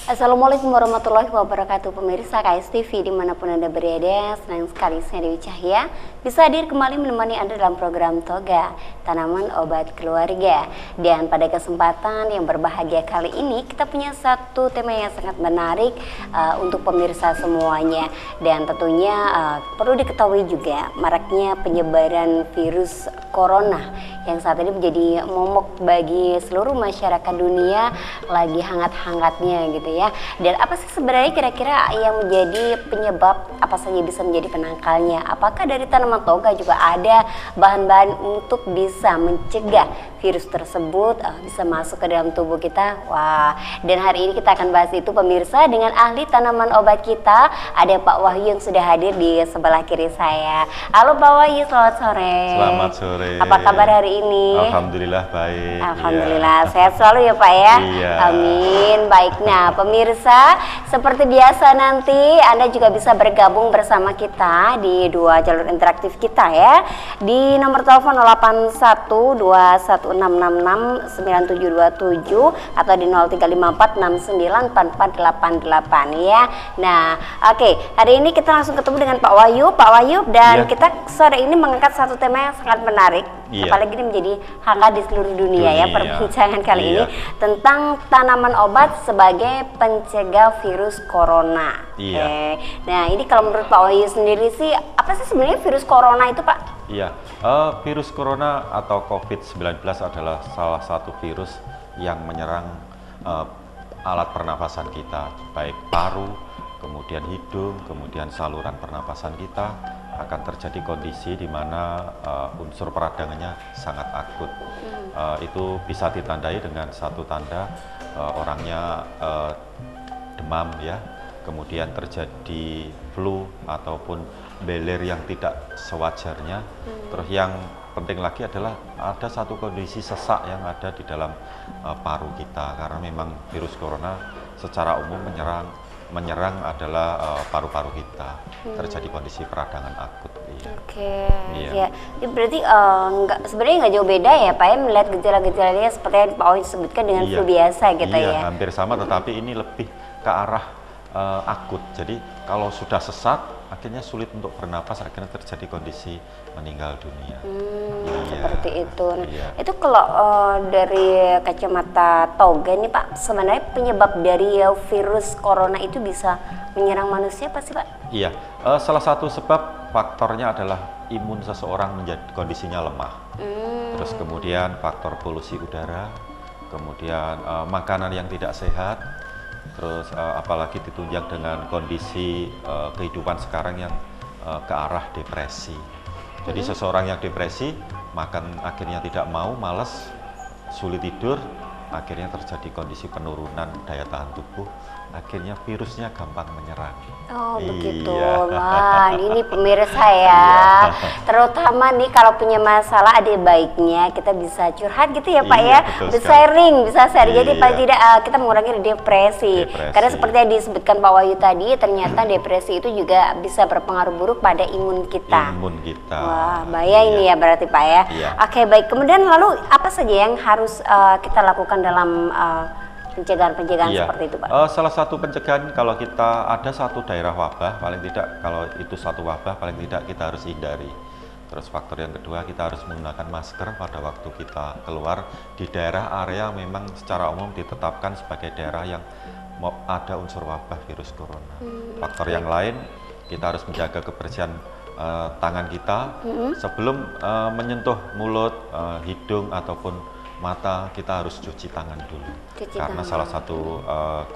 Assalamualaikum warahmatullahi wabarakatuh, pemirsa KS TV dimanapun Anda berada. Senang sekali saya Dewi Cahya bisa hadir kembali menemani Anda dalam program Toga Tanaman Obat Keluarga. Dan pada kesempatan yang berbahagia kali ini kita punya satu tema yang sangat menarik untuk pemirsa semuanya. Dan tentunya perlu diketahui juga maraknya penyebaran virus corona yang saat ini menjadi momok bagi seluruh masyarakat dunia, lagi hangat-hangatnya gitu ya. Dan apa sih sebenarnya kira-kira yang menjadi penyebab, apa saja bisa menjadi penangkalnya? Apakah dari tanaman toga juga ada bahan-bahan untuk bisa mencegah virus tersebut bisa masuk ke dalam tubuh kita? Wah, dan hari ini kita akan bahas itu pemirsa dengan ahli tanaman obat kita, ada Pak Wahyu yang sudah hadir di sebelah kiri saya. Halo Pak Wahyu, selamat sore. Selamat sore. Apa kabar hari ini? Alhamdulillah baik. Alhamdulillah, sehat selalu ya Pak ya. Iya. Amin. Baik, nah pemirsa, seperti biasa nanti Anda juga bisa bergabung bersama kita di dua jalur interaktif kita ya. Di nomor telepon 08121666727 atau di 0354694488 ya. Nah, oke, hari ini kita langsung ketemu dengan Pak Wahyu. Pak Wahyu, dan kita sore ini mengangkat satu tema yang sangat menarik. Apalagi ini menjadi hangat di seluruh dunia ya perbincangan kali ini tentang tanaman obat sebagai pencegah virus corona. Nah, ini kalau menurut Pak Wahyu sendiri sih, apa sih sebenarnya virus corona itu Pak? Virus corona atau COVID-19 adalah salah satu virus yang menyerang alat pernafasan kita, baik paru, kemudian hidung, kemudian saluran pernapasan kita. Akan terjadi kondisi di mana unsur peradangannya sangat akut. Itu bisa ditandai dengan satu tanda orangnya demam ya, kemudian terjadi flu ataupun beler yang tidak sewajarnya. Terus yang penting lagi adalah ada satu kondisi sesak yang ada di dalam paru kita, karena memang virus corona secara umum menyerang adalah paru-paru kita, terjadi kondisi peradangan akut. Ya, berarti sebenarnya nggak jauh beda ya Pak ya, melihat gejala-gejalanya seperti yang Pak Wahyu sebutkan dengan flu biasa gitu ya. Hampir sama, tetapi ini lebih ke arah akut. Jadi kalau sudah sesak, akhirnya sulit untuk bernapas, akhirnya terjadi kondisi meninggal dunia. Seperti itu. Itu kalau dari kacamata toga nih Pak, sebenarnya penyebab dari virus corona itu bisa menyerang manusia apa sih Pak? Salah satu sebab faktornya adalah imun seseorang menjadi kondisinya lemah. Terus kemudian faktor polusi udara, kemudian makanan yang tidak sehat. Terus apalagi ditunjang dengan kondisi kehidupan sekarang yang ke arah depresi. Jadi seseorang yang depresi, makan akhirnya tidak mau, malas, sulit tidur, akhirnya terjadi kondisi penurunan daya tahan tubuh, akhirnya virusnya gampang menyerang. Begitu. Wah, ini pemirsa ya. Terutama nih kalau punya masalah, ada baiknya kita bisa curhat gitu ya Pak ya. Bisa sharing, jadi paling tidak kita mengurangi depresi. Karena seperti yang disebutkan Pak Wahyu tadi, ternyata depresi itu juga bisa berpengaruh buruk pada imun kita. Wah, bahaya ini ya berarti Pak ya. Oke, baik. Kemudian lalu apa saja yang harus kita lakukan dalam pencegahan seperti itu Pak? Salah satu pencegahan, kalau kita ada satu daerah wabah, paling tidak kalau itu satu wabah, paling tidak kita harus hindari. Terus faktor yang kedua, kita harus menggunakan masker pada waktu kita keluar di daerah area memang secara umum ditetapkan sebagai daerah yang ada unsur wabah virus corona. Faktor yang lain, kita harus menjaga kebersihan tangan kita sebelum menyentuh mulut, hidung ataupun mata, kita harus cuci tangan dulu. Karena salah satu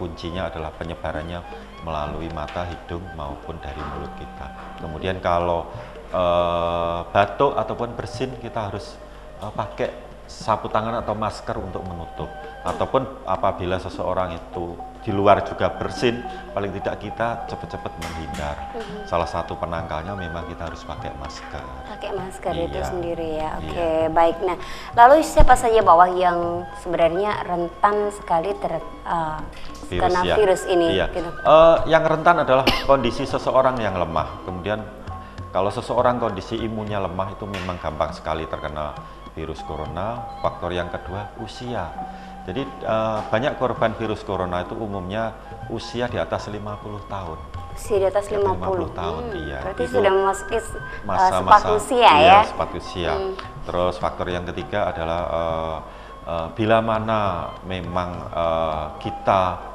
kuncinya adalah penyebarannya melalui mata, hidung maupun dari mulut kita. Kemudian kalau batuk ataupun bersin, kita harus pakai sapu tangan atau masker untuk menutup. Ataupun apabila seseorang itu di luar juga bersin, paling tidak kita cepat-cepat menghindar. Salah satu penangkalnya memang kita harus pakai masker. Pakai masker itu sendiri ya. Baik. Nah, lalu siapa saja bawah yang sebenarnya rentan sekali terkena virus ini? Yang rentan adalah kondisi seseorang yang lemah. Kemudian kalau seseorang kondisi imunnya lemah, itu memang gampang sekali terkena virus corona. Faktor yang kedua, usia. Jadi banyak korban virus corona itu umumnya usia di atas 50 tahun. Usia di atas 50 tahun, iya. Berarti Itu sudah memasuki masa-masa sepak usia iya, ya. sepak usia. Terus faktor yang ketiga adalah bila mana memang kita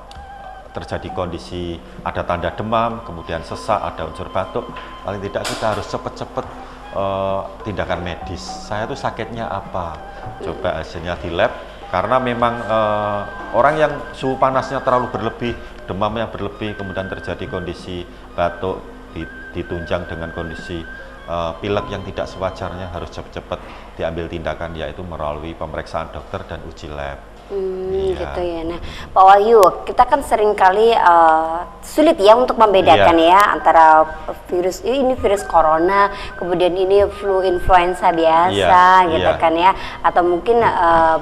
terjadi kondisi ada tanda demam, kemudian sesak, ada unsur batuk, paling tidak kita harus cepat-cepat tindakan medis. Saya tuh sakitnya apa? Coba hasilnya di lab, karena memang orang yang suhu panasnya terlalu berlebih, demamnya berlebih, kemudian terjadi kondisi batuk ditunjang dengan kondisi pilek yang tidak sewajarnya, harus cepat-cepat diambil tindakan, yaitu melalui pemeriksaan dokter dan uji lab. Gitu ya. Nah, Pak Wahyu, kita kan seringkali sulit ya untuk membedakan ya antara virus ini virus corona, kemudian ini flu influenza biasa gitu kan ya, atau mungkin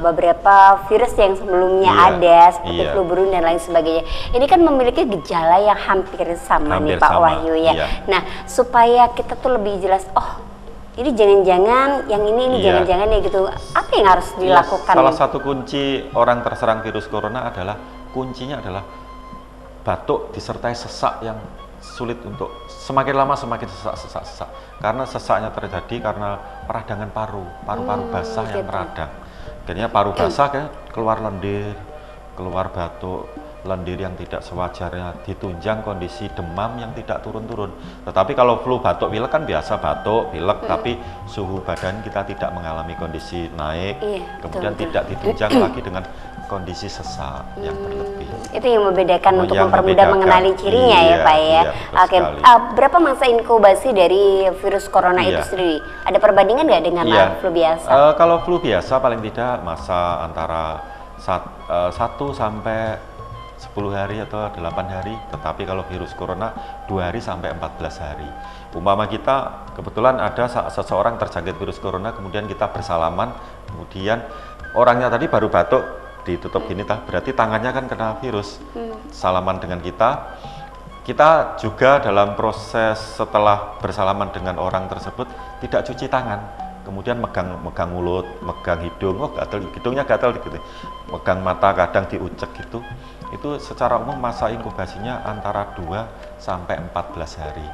beberapa virus yang sebelumnya ada seperti flu burung dan lain sebagainya. Ini kan memiliki gejala yang hampir sama nih Pak Wahyu ya. Nah, supaya kita tuh lebih jelas, oh ini jangan-jangan, yang ini jangan-jangan ya gitu. Apa yang harus dilakukan? Salah satu kunci orang terserang virus corona kuncinya adalah batuk disertai sesak yang sulit untuk semakin lama semakin sesak. Karena sesaknya terjadi karena peradangan paru-paru basah yang meradang. Akhirnya paru basah keluar lendir, keluar batuk, lendir yang tidak sewajarnya, ditunjang kondisi demam yang tidak turun-turun. Tetapi kalau flu batuk pilek kan biasa batuk pilek, tapi suhu badan kita tidak mengalami kondisi naik, kemudian tidak ditunjang lagi dengan kondisi sesak yang berlebih. Itu yang membedakan untuk mempermudah mengenali cirinya ya Pak ya. Oke, berapa masa inkubasi dari virus corona itu sendiri? Ada perbandingan nggak dengan flu biasa? Kalau flu biasa paling tidak masa antara 1 sampai 10 hari atau 8 hari, tetapi kalau virus corona 2 hari sampai 14 hari. Umpama kita kebetulan ada seseorang terjangkit virus corona, kemudian kita bersalaman, kemudian orangnya tadi baru batuk, ditutup gini, berarti tangannya kan kena virus. Salaman dengan kita juga dalam proses setelah bersalaman dengan orang tersebut tidak cuci tangan, kemudian megang mulut, megang hidung, hidungnya gatal gitu, megang mata kadang diucek gitu. Itu secara umum masa inkubasinya antara 2 sampai 14 hari.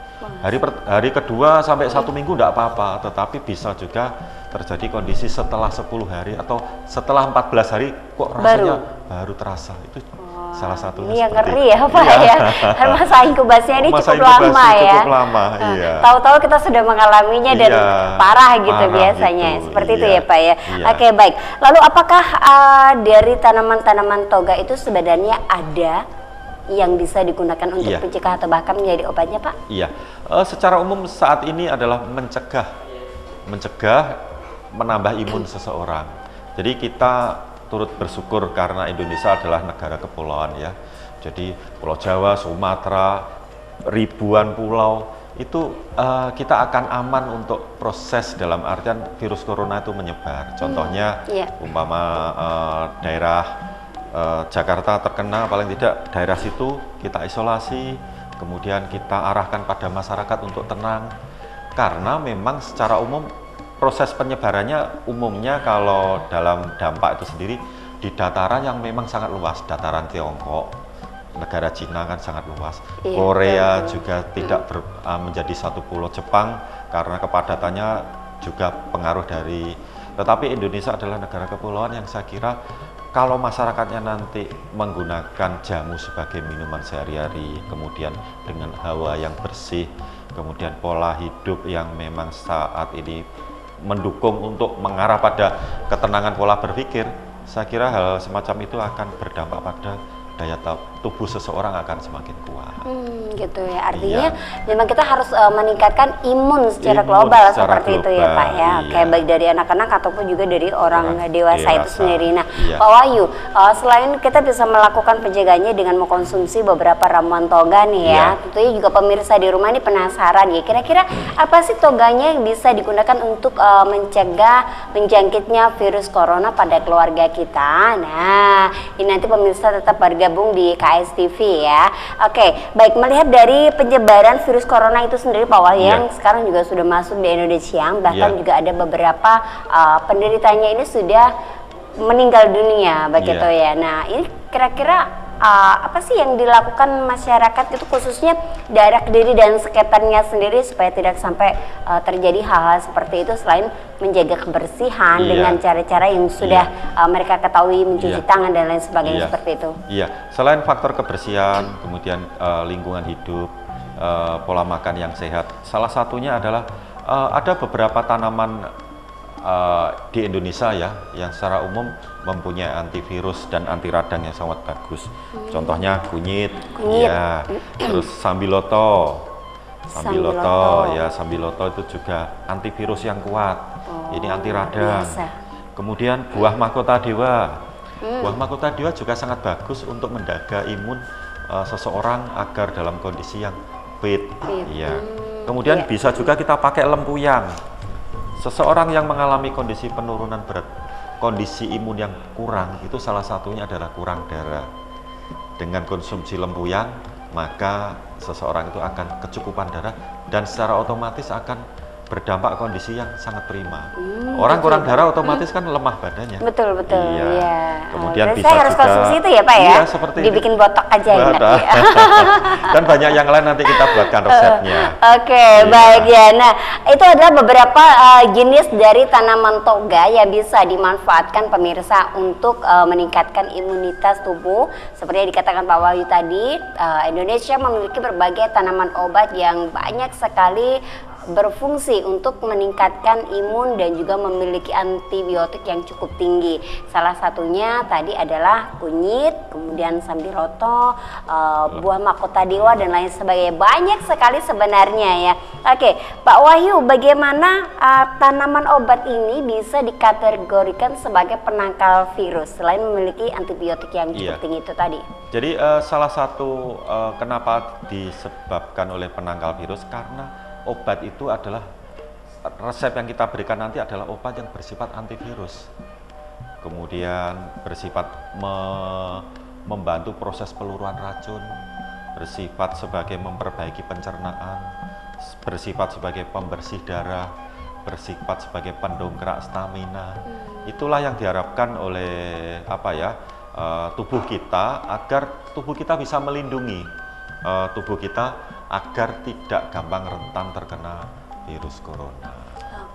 Hari kedua sampai 1 minggu enggak apa-apa, tetapi bisa juga terjadi kondisi setelah 10 hari atau setelah 14 hari kok rasanya baru terasa. Itu salah satunya. Ini yang ngeri ya Pak ya. Masa inkubasinya ini cukup lama ya. Cukup lama, Tahu-tahu kita sudah mengalaminya dan parah gitu biasanya. Seperti itu ya Pak ya. Oke, baik. Lalu apakah dari tanaman-tanaman toga itu sebenarnya ada yang bisa digunakan untuk mencegah atau bahkan menjadi obatnya Pak? Iya. Secara umum saat ini adalah mencegah, menambah imun seseorang. Jadi kita turut bersyukur karena Indonesia adalah negara kepulauan ya. Jadi Pulau Jawa, Sumatera, ribuan pulau itu kita akan aman untuk proses dalam artian virus corona itu menyebar. Contohnya umpama daerah Jakarta terkena, paling tidak daerah situ kita isolasi, kemudian kita arahkan pada masyarakat untuk tenang. Karena memang secara umum proses penyebarannya umumnya kalau dalam dampak itu sendiri di dataran yang memang sangat luas, dataran Tiongkok, negara Cina kan sangat luas, Korea juga tidak menjadi satu pulau, Jepang karena kepadatannya juga pengaruh dari, tetapi Indonesia adalah negara kepulauan yang saya kira kalau masyarakatnya nanti menggunakan jamu sebagai minuman sehari-hari, kemudian dengan hawa yang bersih, kemudian pola hidup yang memang saat ini mendukung untuk mengarah pada ketenangan pola berpikir, saya kira hal semacam itu akan berdampak pada daya tubuh seseorang akan semakin kuat. Gitu ya, artinya memang kita harus meningkatkan imun secara global seperti itu ya Pak ya. Kayak baik dari anak-anak ataupun juga dari orang dewasa itu sendiri. Nah Pak Wahyu, selain kita bisa melakukan penjagaannya dengan mengkonsumsi beberapa ramuan toga nih ya, tentunya juga pemirsa di rumah ini penasaran ya, kira-kira apa sih toganya yang bisa digunakan untuk mencegah menjangkitnya virus corona pada keluarga kita. Nah ini nanti pemirsa tetap bergabung di KS TV ya. Oke, baik, melihat dari penyebaran virus corona itu sendiri Pak Wahyu yang sekarang juga sudah masuk di Indonesia, bahkan juga ada beberapa penderitanya ini sudah meninggal dunia begitu ya. Nah, ini kira-kira apa sih yang dilakukan masyarakat itu khususnya daerah Kediri dan sekitarnya sendiri supaya tidak sampai terjadi hal-hal seperti itu selain menjaga kebersihan dengan cara-cara yang sudah mereka ketahui, mencuci tangan dan lain sebagainya seperti itu. Iya, selain faktor kebersihan, kemudian lingkungan hidup, pola makan yang sehat, salah satunya adalah ada beberapa tanaman di Indonesia ya yang secara umum mempunyai antivirus dan anti radang yang sangat bagus. Contohnya kunyit. Ya, terus sambiloto ya, sambiloto itu juga antivirus yang kuat. Ini anti radang. Kemudian buah mahkota dewa. Buah mahkota dewa juga sangat bagus untuk menjaga imun seseorang agar dalam kondisi yang fit. Ya. Kemudian bisa juga kita pakai lempuyang. Seseorang yang mengalami kondisi penurunan berat, kondisi imun yang kurang, itu salah satunya adalah kurang darah. Dengan konsumsi lempuyang, maka seseorang itu akan kecukupan darah dan secara otomatis akan berdampak kondisi yang sangat prima. Orang kurang darah otomatis kan lemah badannya. Betul. Iya. Kemudian bisa saya harus juga konsumsi itu ya Pak ya? Iya, seperti dibikin botok aja enak ya. Dan banyak yang lain nanti kita buatkan resepnya. Oke, baik ya. Nah, itu adalah beberapa jenis dari tanaman toga yang bisa dimanfaatkan pemirsa untuk meningkatkan imunitas tubuh. Seperti yang dikatakan Pak Wahyu tadi, Indonesia memiliki berbagai tanaman obat yang banyak sekali berfungsi untuk meningkatkan imun dan juga memiliki antibiotik yang cukup tinggi. Salah satunya tadi adalah kunyit, kemudian sambiloto, buah mahkota dewa dan lain sebagainya. Banyak sekali sebenarnya ya. Oke, Pak Wahyu, bagaimana tanaman obat ini bisa dikategorikan sebagai penangkal virus selain memiliki antibiotik yang cukup tinggi itu tadi? Jadi salah satu kenapa disebabkan oleh penangkal virus karena obat itu adalah resep yang kita berikan nanti adalah obat yang bersifat antivirus, kemudian bersifat membantu proses peluruan racun, bersifat sebagai memperbaiki pencernaan, bersifat sebagai pembersih darah, bersifat sebagai pendongkrak stamina. Itulah yang diharapkan oleh tubuh kita agar tubuh kita bisa melindungi tubuh kita agar tidak gampang rentan terkena virus corona.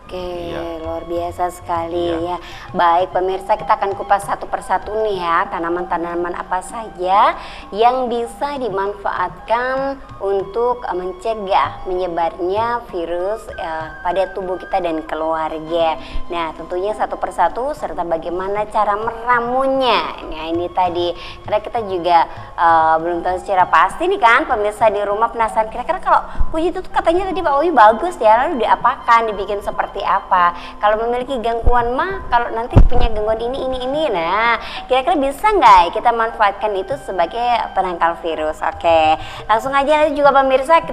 Oke, luar biasa sekali ya. Baik pemirsa, kita akan kupas satu persatu nih ya, tanaman-tanaman apa saja yang bisa dimanfaatkan untuk mencegah menyebarnya virus pada tubuh kita dan keluarga. Nah, tentunya satu persatu serta bagaimana cara meramunya. Nah, ini tadi karena kita juga belum tahu secara pasti nih kan, pemirsa di rumah penasaran kira-kira kalau kunyit itu katanya tadi Pak Owi bagus ya, lalu diapakan, dibikin seperti apa? Kalau memiliki gangguan kalau nanti punya gangguan ini, nah kira-kira bisa nggak kita manfaatkan itu sebagai penangkal virus? Oke, langsung aja nanti juga pemirsa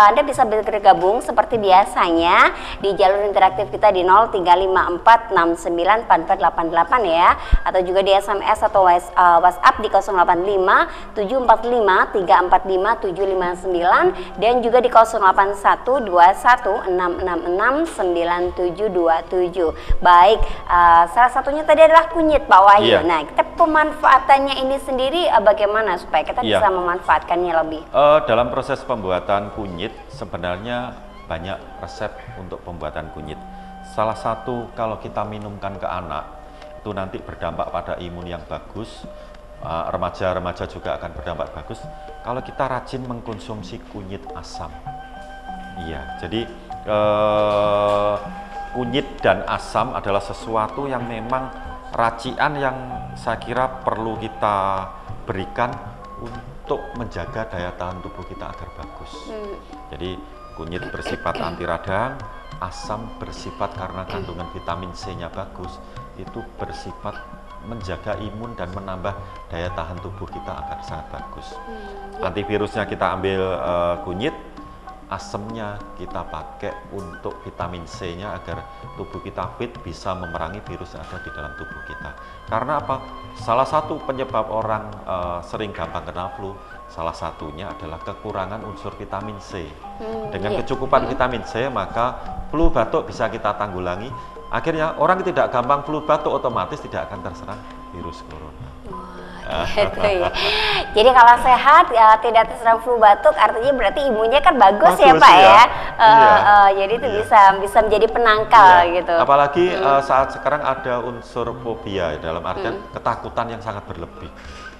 Anda bisa bergabung seperti biasanya di jalur interaktif kita di 0354694488 ya, atau juga di SMS atau WhatsApp di 085214534579 dan juga di 081216669727. Baik, salah satunya tadi adalah kunyit Pak Wahyu. Nah, kita pemanfaatannya ini sendiri bagaimana supaya kita bisa memanfaatkannya lebih? Dalam proses pembuatan kunyit sebenarnya banyak resep untuk pembuatan kunyit. Salah satu kalau kita minumkan ke anak itu nanti berdampak pada imun yang bagus. Remaja-remaja juga akan berdampak bagus kalau kita rajin mengkonsumsi kunyit asam. Jadi kunyit dan asam adalah sesuatu yang memang racian yang saya kira perlu kita berikan untuk menjaga daya tahan tubuh kita agar bagus. Jadi kunyit bersifat anti radang, asam bersifat karena kandungan vitamin C-nya bagus, itu bersifat menjaga imun dan menambah daya tahan tubuh kita agar sangat bagus. Antivirusnya kita ambil kunyit, asemnya kita pakai untuk vitamin C-nya agar tubuh kita fit, bisa memerangi virus yang ada di dalam tubuh kita. Karena apa? Salah satu penyebab orang sering gampang kena flu, salah satunya adalah kekurangan unsur vitamin C. Dengan kecukupan vitamin C, maka flu batuk bisa kita tanggulangi, akhirnya orang tidak gampang flu batuk, otomatis tidak akan terserang virus corona. Gitu ya. Jadi kalau sehat ya, tidak terserang flu batuk, artinya berarti imunnya kan bagus ya Pak ya. Jadi itu bisa menjadi penangkal gitu. Apalagi saat sekarang ada unsur fobia ya, dalam artian ketakutan yang sangat berlebih.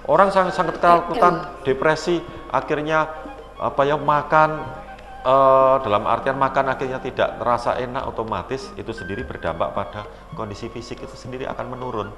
Orang sangat ketakutan, depresi, akhirnya makan dalam artian makan akhirnya tidak terasa enak, otomatis itu sendiri berdampak pada kondisi fisik itu sendiri akan menurun.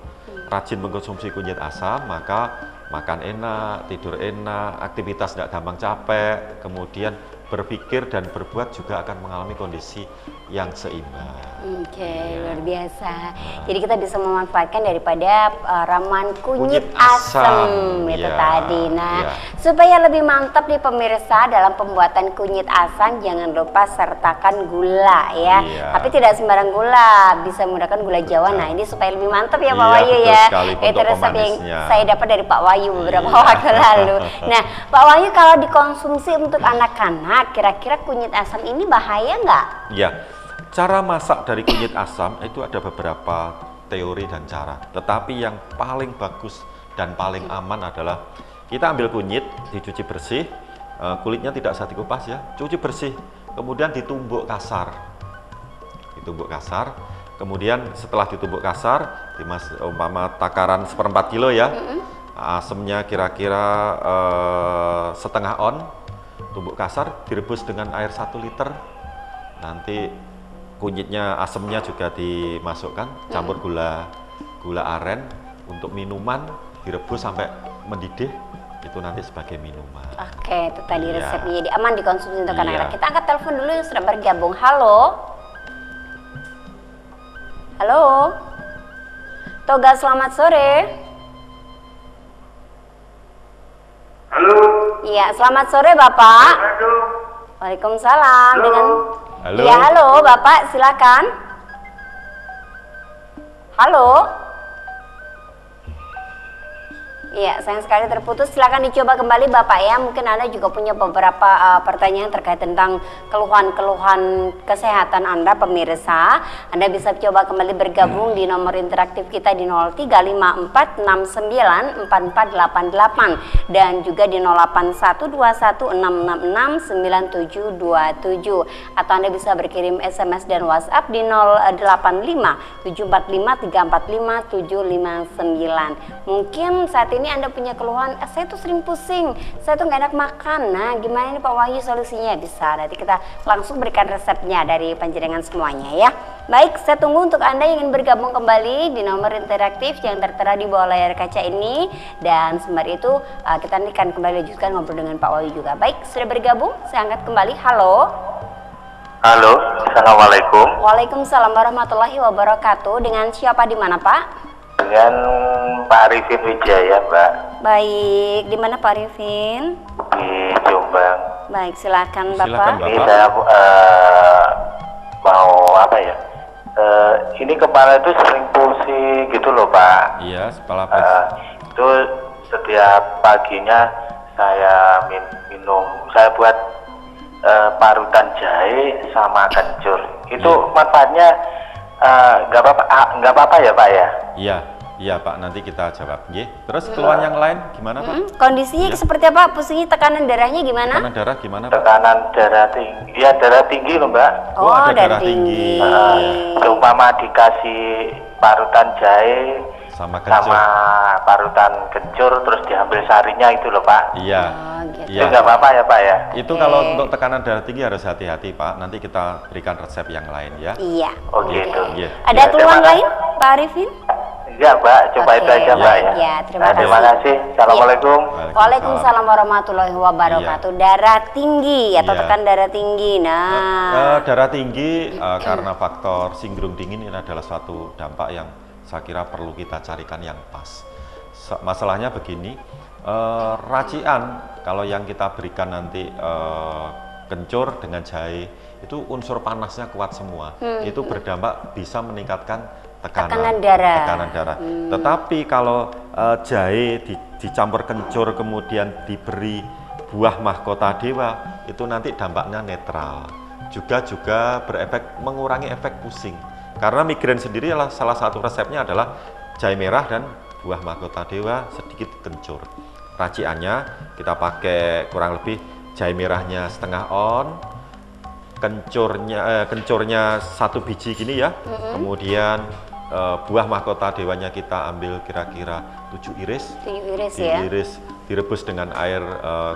Rajin mengkonsumsi kunyit asam, maka makan enak, tidur enak, aktivitas tidak gampang capek, kemudian berpikir dan berbuat juga akan mengalami kondisi yang seimbang. Luar biasa. Jadi kita bisa memanfaatkan daripada ramuan kunyit asam itu tadi. Nah, supaya lebih mantap nih pemirsa dalam pembuatan kunyit asam, jangan lupa sertakan gula ya. Tapi tidak sembarang gula, bisa menggunakan gula Jawa. Nah, ini supaya lebih mantap ya Pak Wahyu ya. Itu resep yang saya dapat dari Pak Wahyu beberapa waktu lalu. Nah, Pak Wahyu, kalau dikonsumsi untuk anak-anak, kira-kira kunyit asam ini bahaya nggak? Iya. Cara masak dari kunyit asam itu ada beberapa teori dan cara. Tetapi yang paling bagus dan paling aman adalah kita ambil kunyit, dicuci bersih, kulitnya tidak usah dikupas ya, cuci bersih, kemudian ditumbuk kasar. Ditumbuk kasar, kemudian setelah ditumbuk kasar, umpama takaran 1/4 kilo ya, asamnya kira-kira setengah on, tumbuk kasar, direbus dengan air 1 liter, nanti kunyitnya, asamnya juga dimasukkan, campur gula aren untuk minuman, direbus sampai mendidih, itu nanti sebagai minuman. Oke, itu tadi resepnya. Jadi aman dikonsumsi untuk anak-anak. Kita angkat telepon dulu yang sudah bergabung. Halo. Halo. Toga, selamat sore. Halo. Iya, selamat sore Bapak. Halo. Waalaikumsalam. Halo. Halo. Ya, halo Bapak, silakan. Halo. Iya, sayang sekali terputus. Silakan dicoba kembali Bapak ya. Mungkin Anda juga punya beberapa pertanyaan terkait tentang keluhan-keluhan kesehatan Anda pemirsa. Anda bisa coba kembali bergabung di nomor interaktif kita di 0354694488 dan juga di 081216669727, atau Anda bisa berkirim SMS dan WhatsApp di 085745345759. Mungkin saat ini Anda punya keluhan, saya tuh sering pusing, saya tuh nggak enak makan. Nah, gimana nih Pak Wahyu solusinya? Bisa, nanti kita langsung berikan resepnya dari panjenengan semuanya ya. Baik, saya tunggu untuk Anda yang ingin bergabung kembali di nomor interaktif yang tertera di bawah layar kaca ini. Dan sembari itu kita akan kembali lanjutkan ngobrol dengan Pak Wahyu juga. Baik, sudah bergabung, saya angkat kembali. Halo. Halo, assalamualaikum. Waalaikumsalam warahmatullahi wabarakatuh. Dengan siapa, di mana Pak? Dengan Pak Arifin Wijaya, Mbak. Baik, di mana Pak Arifin? Di Jombang. Baik, silakan Bapak. Silakan, Bapak. Ini saya mau apa ya? Ini kepala itu sering pusing gitu loh, Pak. Iya, kepala Itu setiap paginya saya minum, saya buat parutan jahe sama kencur. Itu manfaatnya nggak apa-apa ya Pak ya? Iya Pak, nanti kita jawab. Terus keluhan yang lain gimana Pak? Kondisinya seperti apa? Pusingnya, tekanan darahnya gimana? Tekanan darah gimana Pak? Tekanan darah tinggi. Ya, darah tinggi loh Mbak. Oh, ada darah tinggi. Seumpama dikasih parutan jahe sama kencur. sama parutan kencur, terus diambil sarinya itu loh Pak. Iya. Gitu. Itu nggak apa-apa ya Pak ya? Itu kalau untuk tekanan darah tinggi harus hati-hati Pak. Nanti kita berikan resep yang lain ya. Iya. Oh gitu. Iya. Ada Ya, keluhan terima lain Pak Arifin? Iya Mbak, coba itu aja Mbak ya. Ya, terima kasih. Terima kasih. Assalamualaikum. Waalaikumsalam warahmatullahi wabarakatuh. Darah tinggi atau Iya. tekan darah tinggi. Nah, Darah tinggi karena faktor sindrom dingin ini adalah suatu dampak yang saya kira perlu kita carikan yang pas. Masalahnya begini, racian kalau yang kita berikan nanti kencur dengan jahe itu unsur panasnya kuat semua. Itu berdampak bisa meningkatkan tekanan darah. Tetapi kalau jahe dicampur kencur kemudian diberi buah mahkota dewa, itu nanti dampaknya netral. Juga berefek mengurangi efek pusing. Karena migrain sendiri adalah salah satu resepnya adalah jahe merah dan buah mahkota dewa sedikit kencur. Raciannya kita pakai kurang lebih jahe merahnya setengah on, kencurnya 1 biji gini ya. Kemudian buah mahkota dewanya kita ambil kira-kira 7 iris. 7 iris ya. Diiris, direbus dengan air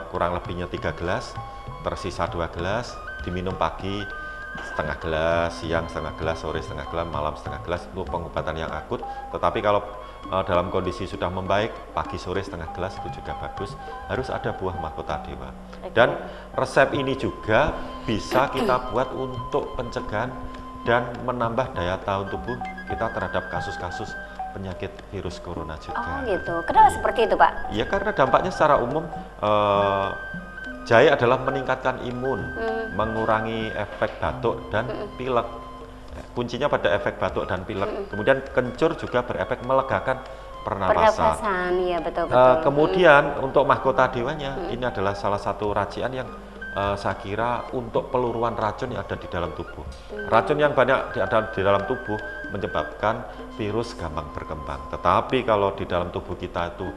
kurang lebihnya 3 gelas, tersisa 2 gelas, diminum pagi setengah gelas, siang setengah gelas, sore setengah gelas, malam setengah gelas, itu pengobatan yang akut. Tetapi kalau dalam kondisi sudah membaik, pagi sore setengah gelas itu juga bagus. Harus ada buah mahkota dewa. Dan resep ini juga bisa kita buat untuk pencegahan dan menambah daya tahan tubuh kita terhadap kasus-kasus penyakit virus corona juga. Oh gitu, kenapa seperti itu Pak? Ya karena dampaknya secara umum jahe adalah meningkatkan imun, mengurangi efek batuk dan pilek. Kuncinya pada efek batuk dan pilek. Kemudian kencur juga berefek melegakan pernapasan. Iya betul-betul. Kemudian untuk mahkota dewanya, ini adalah salah satu racian yang saya kira untuk peluruan racun yang ada di dalam tubuh. Racun yang banyak ada di dalam tubuh menyebabkan virus gampang berkembang. Tetapi kalau di dalam tubuh kita itu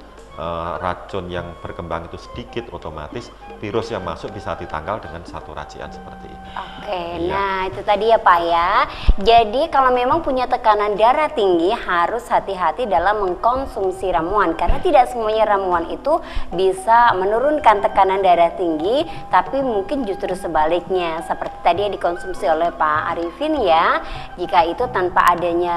racun yang berkembang itu sedikit, otomatis virus yang masuk bisa ditangkal dengan satu racian seperti ini. Oke, nah itu tadi ya Pak ya. Jadi kalau memang punya tekanan darah tinggi harus hati-hati dalam mengkonsumsi ramuan, karena tidak semuanya ramuan itu bisa menurunkan tekanan darah tinggi, tapi mungkin justru sebaliknya seperti tadi yang dikonsumsi oleh Pak Arifin ya. Jika itu tanpa adanya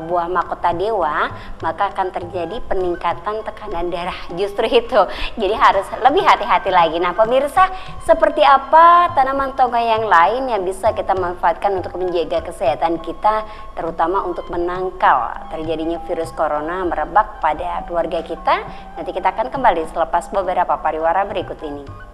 buah mahkota dewa, maka akan terjadi peningkatan tekanan darah. Justru itu, jadi harus lebih hati-hati lagi. Nah pemirsa, seperti apa tanaman toga yang lain yang bisa kita manfaatkan untuk menjaga kesehatan kita, terutama untuk menangkal terjadinya virus corona merebak pada keluarga kita? Nanti kita akan kembali selepas beberapa pariwara berikut ini.